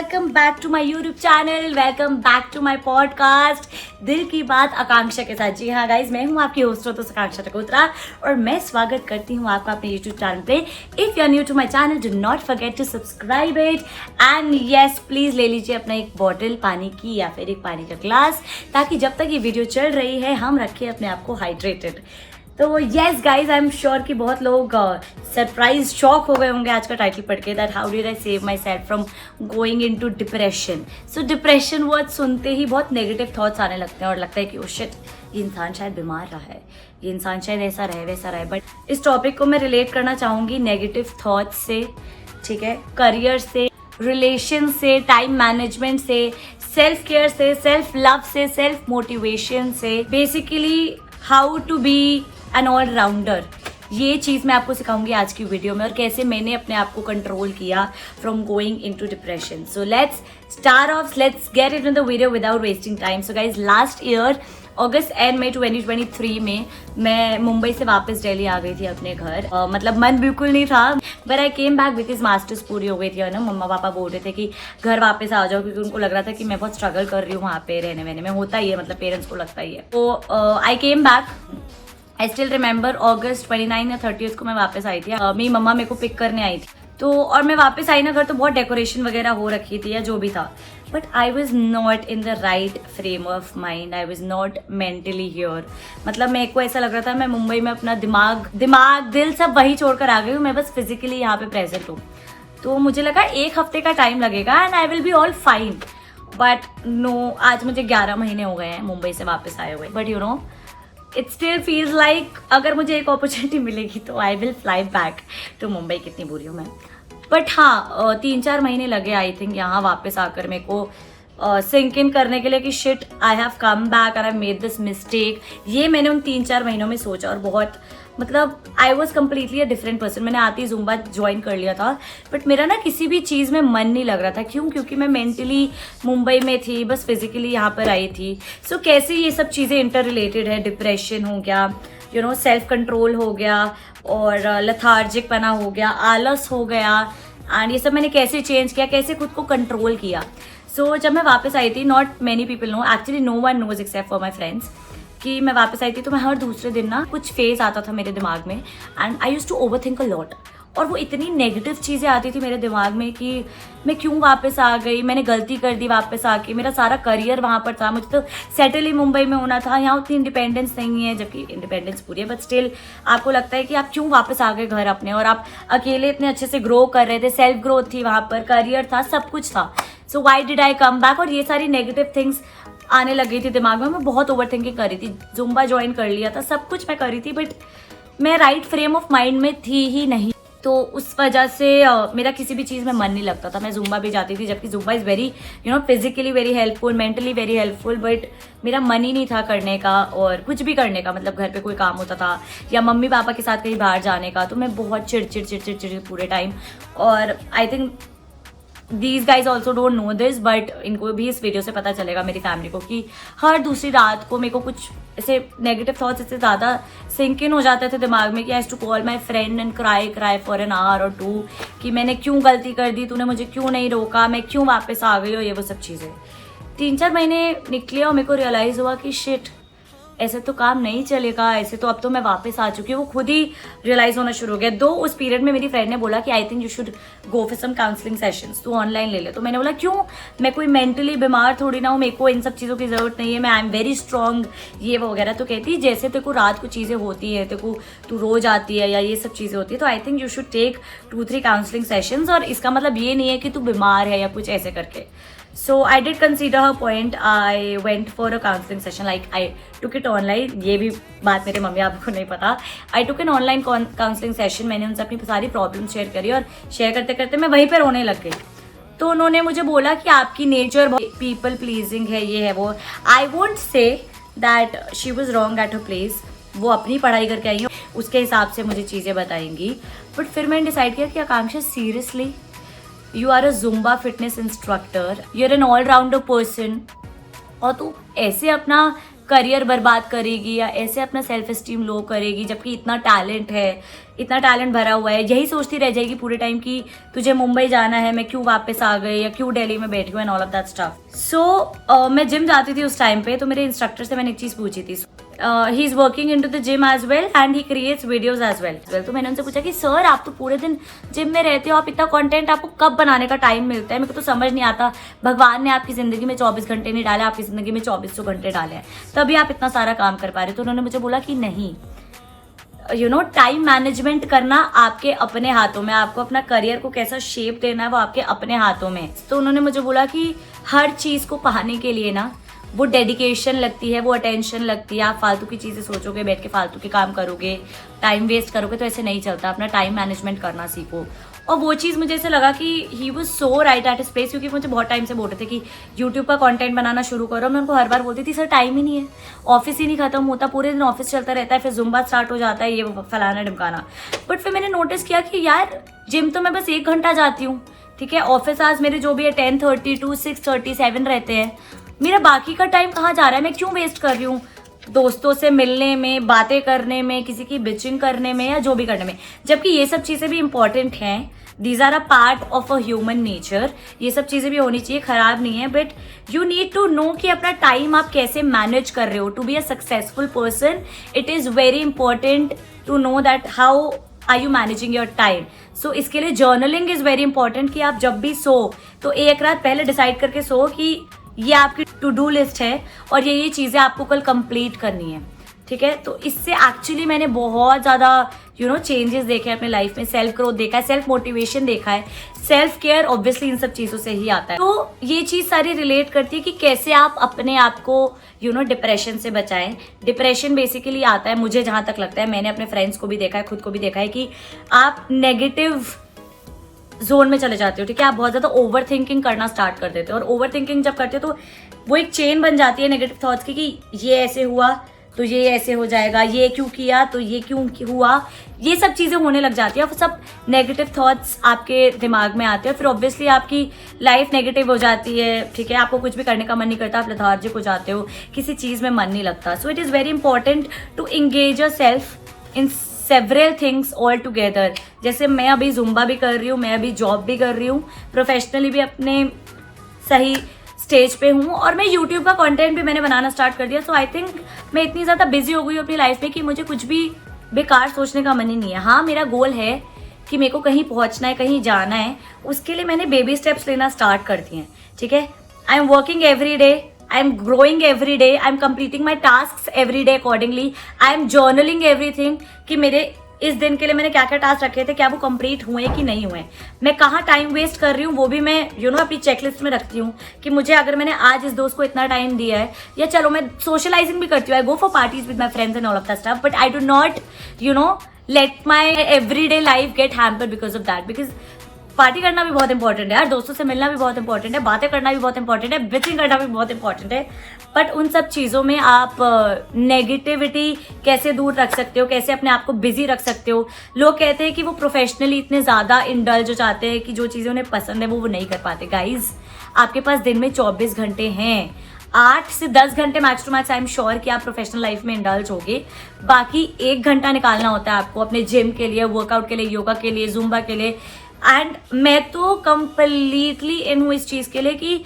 Welcome back to my YouTube channel, welcome back to my podcast दिल की बात आकांक्षा के साथ। जी हाँ गाइज, मैं हूँ आपकी होस्ट तो आकांक्षा टकोत्रा और मैं स्वागत करती हूँ आपका अपने यूट्यूब चैनल पे। If you are new to my channel, do not forget to subscribe it and yes, please ले लीजिए अपना एक बॉटल पानी की या फिर एक पानी का ग्लास, ताकि जब तक ये वीडियो चल रही है हम रखें अपने आप को हाइड्रेटेड। तो yes guys, I am sure कि बहुत लोग सरप्राइज शॉक हो गए होंगे आज का टाइटल पढ़ के, that how did I save myself from going into depression. So depression word सुनते ही बहुत नेगेटिव थॉट्स आने लगते हैं और लगता है कि ओ शिट, ये इंसान शायद बीमार रहा है, ये इंसान शायद ऐसा रहे वैसा रहे। बट इस टॉपिक को मैं रिलेट करना चाहूँगी नेगेटिव थॉट्स से, ठीक है, करियर से, रिलेशन से, टाइम मैनेजमेंट से, सेल्फ केयर से, सेल्फ लव से, सेल्फ मोटिवेशन से, basically how to be an allrounder. ये चीज़ मैं आपको सिखाऊंगी आज की वीडियो में और कैसे मैंने अपने आप को कंट्रोल किया from going into depression. So let's start off, let's get into the video without wasting time. So guys, last year August and May 2023 में मैं मुंबई से वापस दिल्ली आ गई थी अपने घर। मतलब मन बिल्कुल नहीं था, but I came back because masters पूरी हो गई थी ना। मम्मा पापा बोल रहे थे कि घर वापस आ जाओ, क्योंकि उनको लग रहा था कि मैं बहुत स्ट्रगल कर रही हूँ वहाँ पे रहने वहने में। होता ही है, मतलब पेरेंट्स को लगता ही है। तो I came back. I still remember August 29 या 30 को मैं वापस आई थी। मेरी मम्मा मेरे को पिक करने आई थी, तो और मैं वापस आई ना घर, तो बहुत डेकोरेशन वगैरह हो रखी थी या जो भी था, but I was not in the right frame of mind. I was not mentally here. मतलब मेरे को ऐसा लग रहा था मैं मुंबई में अपना दिमाग दिल सब वही छोड़कर आ गई हूँ, मैं बस फिजिकली यहाँ पे प्रेजेंट हूँ। तो मुझे लगा एक हफ्ते का टाइम लगेगा and I will be all fine, but no, आज मुझे 11 महीने हो गए हैं मुंबई से वापस आए हुए। But you know, it still feels like अगर मुझे एक अपॉर्चुनिटी मिलेगी तो I will fly back to Mumbai. कितनी बुरी हूँ मैं। बट हाँ, 3-4 महीने लगे आई थिंक यहाँ वापस आकर मेरे को सिंक इन करने के लिए कि shit, I have come back and I made this mistake. ये मैंने उन 3-4 महीनों में सोचा और बहुत, मतलब I was completely a different person. मैंने आती जुम्बा ज्वाइन कर लिया था, बट मेरा ना किसी भी चीज़ में मन नहीं लग रहा था। क्यों? क्योंकि मैं मेंटली मुंबई में थी, बस फिजिकली यहाँ पर आई थी। सो कैसे ये सब चीज़ें इंटर रिलेटेड है। डिप्रेशन हो गया, यू नो, सेल्फ कंट्रोल हो गया और लथार्जिक पना हो गया, आलस हो गया, एंड ये सब मैंने कैसे चेंज किया, कैसे खुद को कंट्रोल किया। सो जब मैं वापस आई थी, not many people know, actually no one knows except for my friends, कि मैं वापस आई थी। तो मैं हर दूसरे दिन ना कुछ फेज आता था मेरे दिमाग में and I use to overthink a lot. और वो इतनी नेगेटिव चीज़ें आती थी मेरे दिमाग में कि मैं क्यों वापस आ गई, मैंने गलती कर दी वापस आके, मेरा सारा करियर वहाँ पर था, मुझे तो सेटल ही मुंबई में होना था, यहाँ उतनी इंडिपेंडेंस नहीं है, जबकि इंडिपेंडेंस पूरी है, बट स्टिल आपको लगता है कि आप क्यों वापस आ गए घर अपने, और आप अकेले इतने अच्छे से ग्रो कर रहे थे, सेल्फ ग्रोथ थी वहाँ पर, करियर था, सब कुछ था। So why did I come back. और ये सारी नेगेटिव थिंग्स आने लगी थी दिमाग में। मैं बहुत ओवर थिंकिंग कर रही थी, जुम्बा ज्वाइन कर लिया था, सब कुछ मैं कर रही थी, बट मैं राइट फ्रेम ऑफ माइंड में थी ही नहीं। तो उस वजह से मेरा किसी भी चीज़ में मन नहीं लगता था। मैं जुम्बा भी जाती थी, जबकि Zumba is very, you know, physically very helpful, mentally very helpful, but मेरा मन ही नहीं था करने का और कुछ भी करने का। मतलब घर पे कोई काम होता था या मम्मी पापा के साथ कहीं बाहर जाने का, तो मैं बहुत चिड़चिड़ पूरे टाइम। और I think These guys also don't know this, but इनको भी इस वीडियो से पता चलेगा, मेरी फैमिली को, कि हर दूसरी रात को मेरे को कुछ ऐसे नेगेटिव थॉट्स इससे ज़्यादा सिंक इन हो जाते थे दिमाग में कि I have to call my friend and cry for an hour और 2 कि मैंने क्यों गलती कर दी, तूने मुझे क्यों नहीं रोका, मैं क्यों वापस आ गई, और ये वो सब चीज़ें। 3-4 महीने निकले और मेरे को रियलाइज़ हुआ कि शिट, ऐसे तो काम नहीं चलेगा, ऐसे तो अब तो मैं वापस आ चुकी हूँ। वो खुद ही रियलाइज होना शुरू हो गया। दो उस पीरियड में मेरी फ्रेंड ने बोला कि I think you should go for some counselling sessions, तू ऑनलाइन ले ले। तो मैंने बोला क्यों, मैं कोई मेंटली बीमार थोड़ी ना हूँ, मेरे को इन सब चीज़ों की ज़रूरत नहीं है, मैं आई एम वेरी स्ट्रॉन्ग, ये वो वगैरह। तो कहती जैसे तेरे को रात को चीज़ें होती है, तेरे को तू रोज आती है या ये सब चीज़ें होती है, तो I think you should take 2-3 counselling sessions. और इसका मतलब ये नहीं है कि तू बीमार है या कुछ ऐसे करके। So I did consider her point. I went for a counseling session. Like I took it online. ये भी बात मेरे मम्मी आपको नहीं पता. I took an online counseling session. मैंने उनसे अपनी सारी प्रॉब्लम शेयर करी और शेयर करते करते मैं वहीं पर रोने लग गई। तो उन्होंने मुझे बोला कि आपकी नेचर पीपल प्लीजिंग है, ये है वो। I won't say that she was wrong at her place. वो अपनी पढ़ाई करके आई है, उसके हिसाब से मुझे चीज़ें बताएंगी। बट फिर मैंने डिसाइड किया कि आकांक्षा seriously, you are a Zumba fitness instructor, you're an all-rounder person, और तू ऐसे अपना करियर बर्बाद करेगी या ऐसे अपना सेल्फ एस्टीम लो करेगी, जबकि इतना टैलेंट है, इतना टैलेंट भरा हुआ है, यही सोचती रह जाएगी पूरे टाइम कि तुझे मुंबई जाना है, मैं क्यों वापस आ गई या क्यों दिल्ली में बैठी हूँ and all of that stuff. So मैं जिम जाती थी उस टाइम पे, तो मेरे इंस्ट्रक्टर से मैंने एक चीज़ पूछी थी। He is working into the gym as well and he creates videos as well. तो मैंने उनसे पूछा कि सर आप तो पूरे दिन जिम में रहते हो, आप इतना कंटेंट आपको कब बनाने का टाइम मिलता है? मेरे को तो समझ नहीं आता, भगवान ने आपकी ज़िंदगी में 24 घंटे नहीं डाले, आपकी ज़िंदगी में 2400 घंटे डाले हैं, तभी आप इतना सारा काम कर पा रहे हो। तो उन्होंने मुझे बोला कि नहीं, टाइम मैनेजमेंट करना आपके अपने हाथों में, आपको अपना करियर को कैसा शेप देना है वो आपके अपने हाथों में। तो उन्होंने मुझे बोला कि हर चीज़ को पाने के लिए ना वो डेडिकेशन लगती है, वो अटेंशन लगती है। आप फालतू की चीज़ें सोचोगे, बैठ के फालतू के काम करोगे, टाइम वेस्ट करोगे, तो ऐसे नहीं चलता। अपना टाइम मैनेजमेंट करना सीखो। और वो चीज़ मुझे ऐसा लगा कि he was so right at his place, क्योंकि मुझे बहुत टाइम से बोल रहे थे कि यूट्यूब का कंटेंट बनाना शुरू करो। मैं उनको हर बार बोलती थी सर टाइम ही नहीं है, ऑफिस ही नहीं खत्म होता, पूरे दिन ऑफिस चलता रहता है, फिर जुम्बा स्टार्ट हो जाता है, ये फलाना ढमकाना। बट फिर मैंने नोटिस किया कि यार जिम तो मैं बस 1 घंटा जाती हूँ, ठीक है। ऑफिस आवर्स मेरे जो भी है 10:30 to 6:37 रहते हैं। मेरा बाकी का टाइम कहाँ जा रहा है? मैं क्यों वेस्ट कर रही हूँ दोस्तों से मिलने में, बातें करने में, किसी की बिचिंग करने में या जो भी करने में, जबकि ये सब चीज़ें भी इंपॉर्टेंट हैं। These are a part of a human nature, ये सब चीज़ें भी होनी चाहिए, खराब नहीं है। But you need to know कि अपना टाइम आप कैसे मैनेज कर रहे हो। To be a successful person it is very important to know that how are you managing your time. So इसके लिए जर्नलिंग इज़ वेरी इंपॉर्टेंट, कि आप जब भी सो तो एक रात पहले डिसाइड करके सो कि ये आपकी टू डू लिस्ट है और ये चीज़ें आपको कल कंप्लीट करनी है, ठीक है। तो इससे एक्चुअली मैंने बहुत ज़्यादा चेंजेस देखे हैं अपने लाइफ में, सेल्फ ग्रोथ देखा है, सेल्फ मोटिवेशन देखा है, सेल्फ केयर ऑब्वियसली इन सब चीज़ों से ही आता है। तो ये चीज़ सारी रिलेट करती है कि कैसे आप अपने आप को डिप्रेशन से बचाएं। डिप्रेशन बेसिकली आता है, मुझे जहाँ तक लगता है, मैंने अपने फ्रेंड्स को भी देखा है, खुद को भी देखा है, कि आप नेगेटिव जोन में चले जाते हो, ठीक है। आप बहुत ज़्यादा ओवर थिंकिंग करना स्टार्ट कर देते हो, और ओवर थिंकिंग जब करते हो तो वो एक चेन बन जाती है नेगेटिव थॉट्स की, कि ये ऐसे हुआ तो ये ऐसे हो जाएगा, ये क्यों किया तो ये क्यों हुआ, ये सब चीज़ें होने लग जाती है। और सब नेगेटिव थॉट्स आपके दिमाग में आते हैं, फिर ऑब्वियसली आपकी लाइफ नेगेटिव हो जाती है, ठीक है। आपको कुछ भी करने का मन नहीं करता, आप लेथार्जिक हो जाते हो, किसी चीज़ में मन नहीं लगता। So it is very important to engage yourself in several things all together. जैसे मैं अभी जुम्बा भी कर रही हूँ, मैं अभी जॉब भी कर रही हूँ, प्रोफेशनली भी अपने सही स्टेज पे हूँ, और मैं यूट्यूब का कंटेंट भी मैंने बनाना स्टार्ट कर दिया। सो आई थिंक मैं इतनी ज़्यादा बिजी हो गई हूँ अपनी लाइफ में कि मुझे कुछ भी बेकार सोचने का मन ही नहीं है। हाँ, मेरा गोल है कि मेरे को कहीं पहुँचना है, कहीं जाना है, उसके लिए मैंने बेबी स्टेप्स लेना स्टार्ट कर दिए हैं, ठीक है। I am working every day, I am growing every day, I am completing my tasks every day accordingly, I am journaling everything कि मेरे इस दिन के लिए मैंने क्या क्या टास्क रखे थे, क्या वो कंप्लीट हुए कि नहीं हुए, मैं कहाँ टाइम वेस्ट कर रही हूँ, वो भी मैं अपनी चेकलिस्ट में रखती हूँ कि मुझे अगर मैंने आज इस दोस्त को इतना टाइम दिया है, या चलो मैं सोशलाइजिंग भी करती हूँ, I go for parties with my friends and all of that stuff, but I do not let my every day life get hampered because of that. Because party करना भी बहुत इंपॉर्टेंट है यार, दोस्तों से मिलना भी बहुत इंपॉर्टेंट है, बातें करना भी बहुत इंपॉर्टेंट है, बिचिंग करना भी बहुत इंपॉर्टेंट है, बट उन सब चीज़ों में आप नेगेटिविटी कैसे दूर रख सकते हो, कैसे अपने आप को बिजी रख सकते हो। लोग कहते हैं कि वो प्रोफेशनली इतने ज़्यादा इंडल्ज हो जाते हैं कि जो चीज़ें उन्हें पसंद है वो नहीं कर पाते। गाइज, आपके पास दिन में 24 घंटे हैं, 8 से 10 घंटे max to max I am sure कि आप प्रोफेशनल लाइफ में इंडल्ज होगे, बाकी 1 घंटा निकालना होता है आपको अपने जिम के लिए, वर्कआउट के लिए, योगा के लिए, जुम्बा के लिए। एंड मैं तो कंप्लीटली इन हूँ इस चीज़ के लिए कि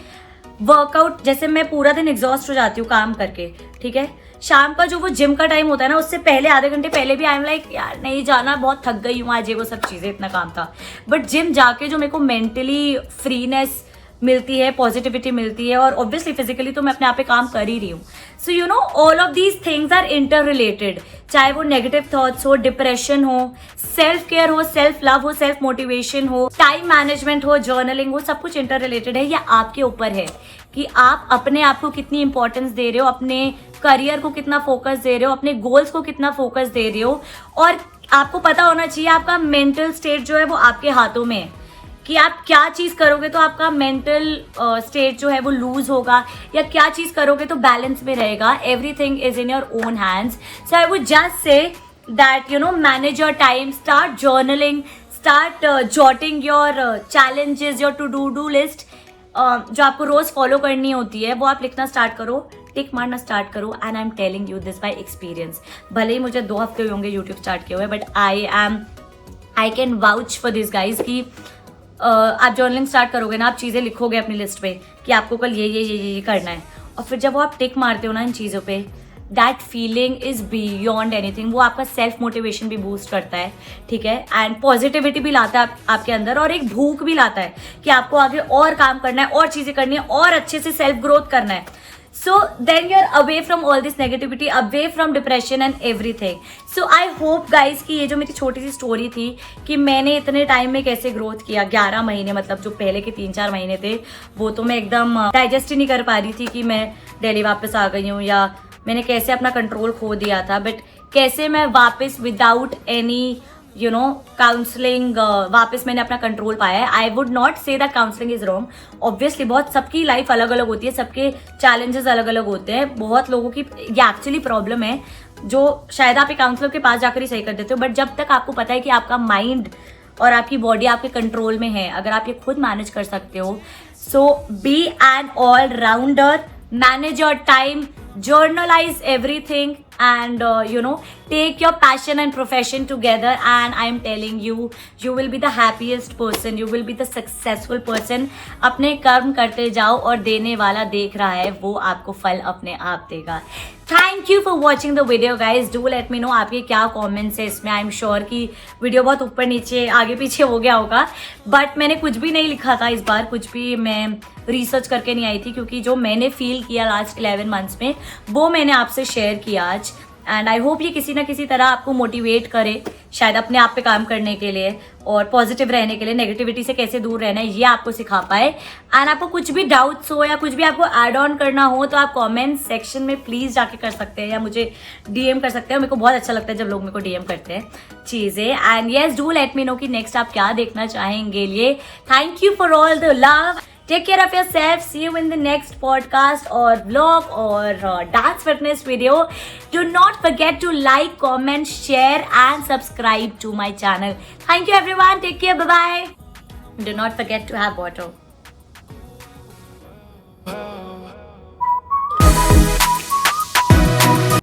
वर्कआउट, जैसे मैं पूरा दिन एग्जॉस्ट हो जाती हूँ काम करके, ठीक है, शाम का जो वो जिम का टाइम होता है ना, उससे पहले आधे घंटे पहले भी आई एम लाइक यार नहीं जाना, बहुत थक गई हूँ आज, ये वो सब चीज़ें, इतना काम था। बट जिम जाके जो मेरे को मेंटली फ्रीनेस मिलती है, पॉजिटिविटी मिलती है, और ऑब्वियसली फिजिकली तो मैं अपने आप पे काम कर ही रही हूँ। So all of these things are interrelated, चाहे वो नेगेटिव थॉट्स हो, डिप्रेशन हो, सेल्फ केयर हो, सेल्फ लव हो, सेल्फ मोटिवेशन हो, टाइम मैनेजमेंट हो, जर्नलिंग हो, सब कुछ इंटर रिलेटेड है। या आपके ऊपर है कि आप अपने आप को कितनी इंपॉर्टेंस दे रहे हो, अपने करियर को कितना फोकस दे रहे हो, अपने गोल्स को कितना फोकस दे रहे हो। और आपको पता होना चाहिए आपका मेंटल स्टेट जो है वो आपके हाथों में है, कि आप क्या चीज़ करोगे तो आपका मेंटल स्टेट जो है वो लूज होगा, या क्या चीज़ करोगे तो बैलेंस में रहेगा। Everything is in your own hands. So I would just say that manage your time, start journaling, start jotting your challenges, your to do list जो आपको रोज़ फॉलो करनी होती है, वो आप लिखना स्टार्ट करो। टिक मारना स्टार्ट करो, and I am telling you this by experience. भले ही मुझे 2 हफ्ते हुए होंगे यूट्यूब स्टार्ट किए हुए, but I can vouch for this guys कि आप जर्नलिंग स्टार्ट करोगे ना, आप चीज़ें लिखोगे अपनी लिस्ट पे कि आपको कल ये करना है, और फिर जब वो आप टिक मारते हो ना इन चीज़ों पे, that feeling is beyond anything. वो आपका सेल्फ मोटिवेशन भी बूस्ट करता है, ठीक है, एंड पॉजिटिविटी भी लाता है आपके अंदर, और एक भूख भी लाता है कि आपको आगे और काम करना है, और चीज़ें करनी है, और अच्छे से सेल्फ ग्रोथ करना है। So then you're away from all this negativity, away from depression and everything. So I hope guys कि ये जो मेरी छोटी सी स्टोरी थी कि मैंने इतने टाइम में कैसे ग्रोथ किया, 11 महीने, मतलब जो पहले के 3-4 महीने थे वो तो मैं एकदम डाइजेस्ट ही नहीं कर पा रही थी कि मैं दिल्ली वापस आ गई हूँ, या मैंने कैसे अपना कंट्रोल खो दिया था, बट कैसे मैं वापस विदाउट एनी काउंसलिंग वापस मैंने अपना कंट्रोल पाया है। I would not say that counselling is wrong, obviously बहुत सबकी लाइफ अलग अलग होती है, सबके चैलेंजेस अलग अलग होते हैं, बहुत लोगों की ये एक्चुअली प्रॉब्लम है जो शायद आप एक काउंसलर के पास जाकर ही सही कर देते हो, बट जब तक आपको पता है कि आपका माइंड और आपकी बॉडी आपके कंट्रोल में है, अगर आप ये खुद मैनेज कर सकते हो, so be an all rounder, manage your time, journalize everything, and take your passion and profession together, and I am telling you, you will be the happiest person, you will be the successful person. अपने कर्म करते जाओ और देने वाला देख रहा है, वो आपको फल अपने आप देगा। Thank you for watching the video guys, do let me know आपके क्या कमेंट्स है इसमें। आई एम श्योर कि वीडियो बहुत ऊपर नीचे आगे पीछे हो गया होगा, बट मैंने कुछ भी नहीं लिखा था इस बार, कुछ भी मैं रिसर्च करके नहीं आई थी, क्योंकि जो मैंने फील किया लास्ट 11 मंथ्स में वो मैंने आपसे शेयर किया आज, एंड आई होप ये किसी ना किसी तरह आपको मोटिवेट करे शायद अपने आप पे काम करने के लिए और पॉजिटिव रहने के लिए, नेगेटिविटी से कैसे दूर रहना है ये आपको सिखा पाए। एंड आपको कुछ भी डाउट्स हो या कुछ भी आपको ऐड ऑन करना हो तो आप कमेंट सेक्शन में प्लीज जाके कर सकते हैं, या मुझे डीएम कर सकते हैं। मेरे को बहुत अच्छा लगता है जब लोग मेरे को डीएम करते हैं चीजें। And yes, do let me know कि नेक्स्ट आप क्या देखना चाहेंगे लिए। Thank you for all the love, take care of yourself, see you in the next podcast or vlog or dance fitness video. Do not forget to like, comment, share and subscribe to my channel. Thank you everyone, take care, bye bye. Do not forget to have water.